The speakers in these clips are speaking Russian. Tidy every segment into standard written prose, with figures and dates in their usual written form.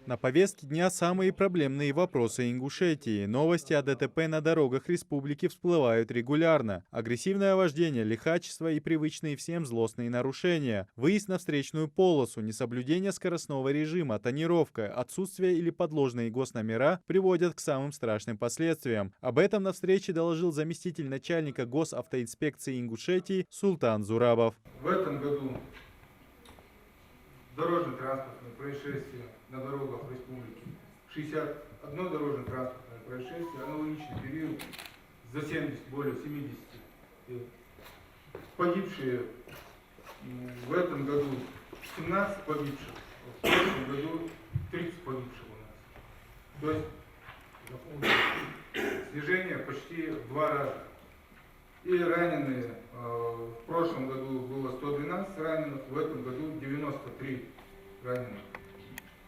На повестке дня самые проблемные вопросы Ингушетии. Новости о ДТП на дорогах республики всплывают регулярно. Агрессивное вождение, лихачество и привычные всем злостные нарушения. Выезд на встречную полосу, несоблюдение скоростного режима, тонировка, отсутствие или подложные госномера приводят к самым страшным последствиям. Об этом на встрече доложил заместитель начальника госавтоинспекции Ингушетии Султан Зурабов. В этом году дорожно-транспортное происшествие на дорогах республики 61 дорожно-транспортное происшествие, аналогичный период за 70, более 70. Погибшие в этом году 17 погибших, в прошлом году 30 погибших у нас. То есть снижение почти в 2 раза. И раненые, в прошлом году было 112 раненых, в этом году 93 раненых.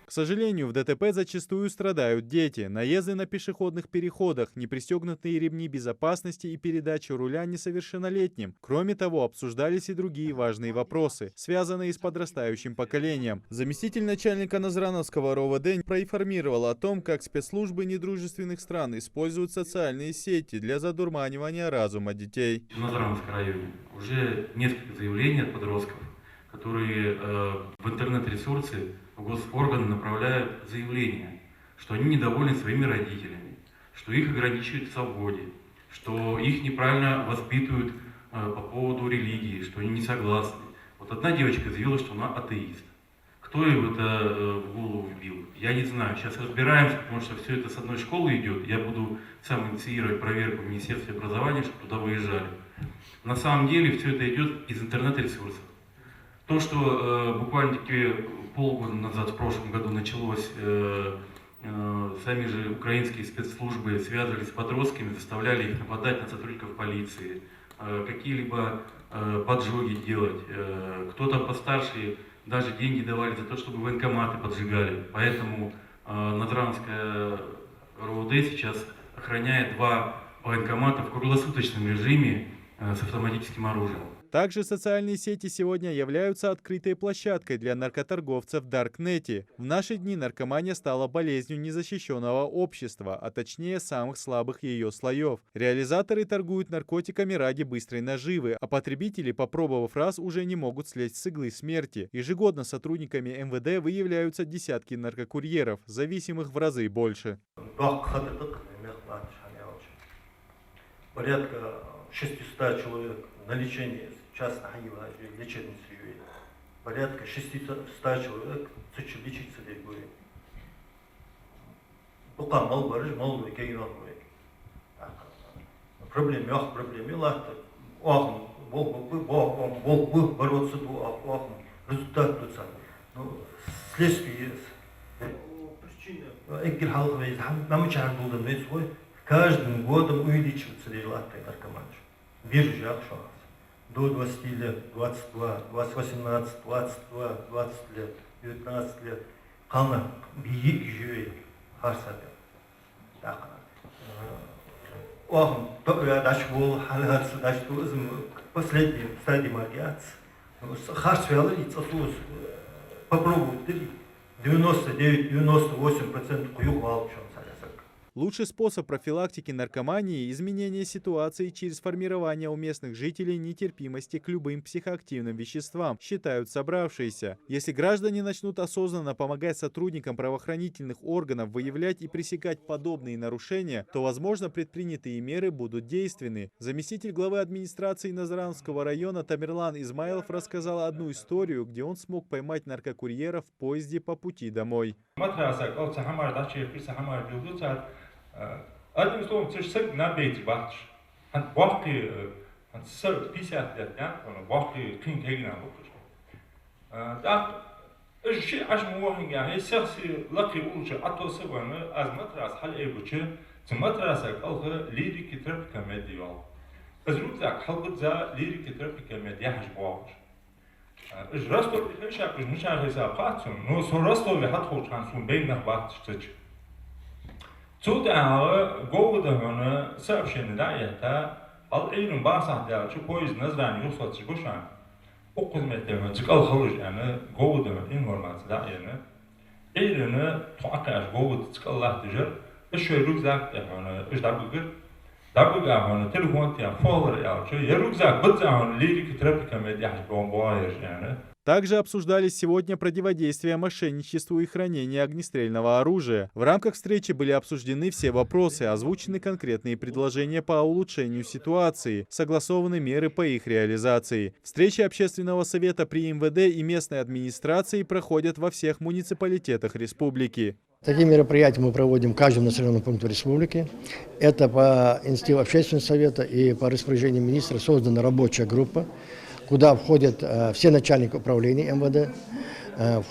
К сожалению, в ДТП зачастую страдают дети. Наезды на пешеходных переходах, непристегнутые ремни безопасности и передача руля несовершеннолетним. Кроме того, обсуждались и другие важные вопросы, связанные с подрастающим поколением. Заместитель начальника Назрановского РОВД проинформировал о том, как спецслужбы недружественных стран используют социальные сети для задурманивания разума детей. В Назрановском районе уже несколько заявлений от подростков, которые в интернет-ресурсы, в госорганы направляют заявления, что они недовольны своими родителями, что их ограничивают в свободе, что их неправильно воспитывают по поводу религии, что они не согласны. Вот одна девочка заявила, что она атеист. Кто ей это в голову вбил? Я не знаю. Сейчас разбираемся, потому что все это с одной школы идет. Я буду сам инициировать проверку в Министерстве образования, чтобы туда выезжали. На самом деле все это идет из интернет-ресурсов. То, что буквально-таки полгода назад, в прошлом году, началось, сами же украинские спецслужбы связывались с подростками, заставляли их нападать на сотрудников полиции, какие-либо поджоги делать. Кто-то постарше даже деньги давали за то, чтобы военкоматы поджигали. Поэтому Назрановская РОВД сейчас охраняет 2 военкомата в круглосуточном режиме с автоматическим оружием. Также социальные сети сегодня являются открытой площадкой для наркоторговцев в Даркнете. В наши дни наркомания стала болезнью незащищенного общества, а точнее самых слабых ее слоев. Реализаторы торгуют наркотиками ради быстрой наживы, а потребители, попробовав раз, уже не могут слезть с иглы смерти. Ежегодно сотрудниками МВД выявляются десятки наркокурьеров, зависимых в разы больше. Порядка 600 человек на лечении частных лечебниц. Порядка 600 человек лечиться будет. Пока мал барыш, мал векейн будет. Проблем лахта. Охм, бог бороться охм. Результат тут сам. Следствие причина. Экгер халкы нам чар булдан весь свой. Каждым годом увеличивается лахта наркоман. Вижу я что. До 20 лет, 22, 18, 22, 20 лет, 19 лет. Қална биік жүйе қарсады. Оғым, даш бол, халғатсы, даш өзім последний стадий магиации. Харсвелы и цасуыз попробуют 99-98% құйық алып шоң сарасак. Лучший способ профилактики наркомании – изменение ситуации через формирование у местных жителей нетерпимости к любым психоактивным веществам, считают собравшиеся. Если граждане начнут осознанно помогать сотрудникам правоохранительных органов выявлять и пресекать подобные нарушения, то, возможно, предпринятые меры будут действенны. Заместитель главы администрации Назрановского района Тамерлан Измайлов рассказал одну историю, где он смог поймать наркокурьера в поезде по пути домой. Одним словом, це ж все на бейті бачиш. Бахки, це 50 лет, бахки клин тегина бухиш. Так, ж аж мовин я, he серси лаки улче, а то сегодня аз матрас хал эйбуче, це матрасак алга лирики тропика медиал. Азрутак халгат за лирики тропика медиа хаш бахиш. Ж растов лишак, ж мушах хисаб хатсун, но со растов хат хоч хансун бейнах бахиш. Туда гоудану сообщение это ал эйрен басахта чу поезд Назран юсатчы бушан. О қызметтермен жикал хылыш яны гоудану информация яны Eğrene toakaş govu çıkallah dijer. Şu rükzak yani iş darbıgır. Darbıga hani telefon ya folder ya. Şu rükzak bıtsa hani lirik trafika medya bomboyaj yani. Также обсуждались сегодня противодействие мошенничеству и хранение огнестрельного оружия. В рамках встречи были обсуждены все вопросы, озвучены конкретные предложения по улучшению ситуации, согласованы меры по их реализации. Встречи Общественного совета при МВД и местной администрации проходят во всех муниципалитетах республики. Такие мероприятия мы проводим в каждом населенном пункте республики. Это по инициативе Общественного совета и по распоряжению министра создана рабочая группа, куда входят все начальники управления МВД,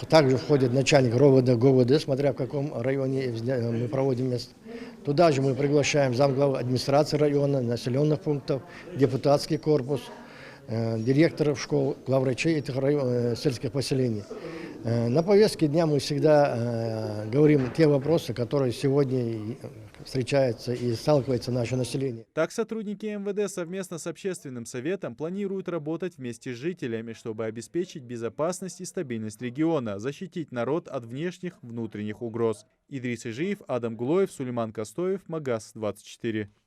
также входит начальник РОВД, ГОВД, смотря в каком районе мы проводим место. Туда же мы приглашаем замглавы администрации района, населенных пунктов, депутатский корпус, директоров школ, главврачей этих сельских поселений. На повестке дня мы всегда говорим те вопросы, которые сегодня встречаются и сталкивается наше население. Так сотрудники МВД совместно с Общественным советом планируют работать вместе с жителями, чтобы обеспечить безопасность и стабильность региона, защитить народ от внешних, внутренних угроз. Идрис Ижиев, Адам Гулоев, Сулейман Костоев, Магаз 24.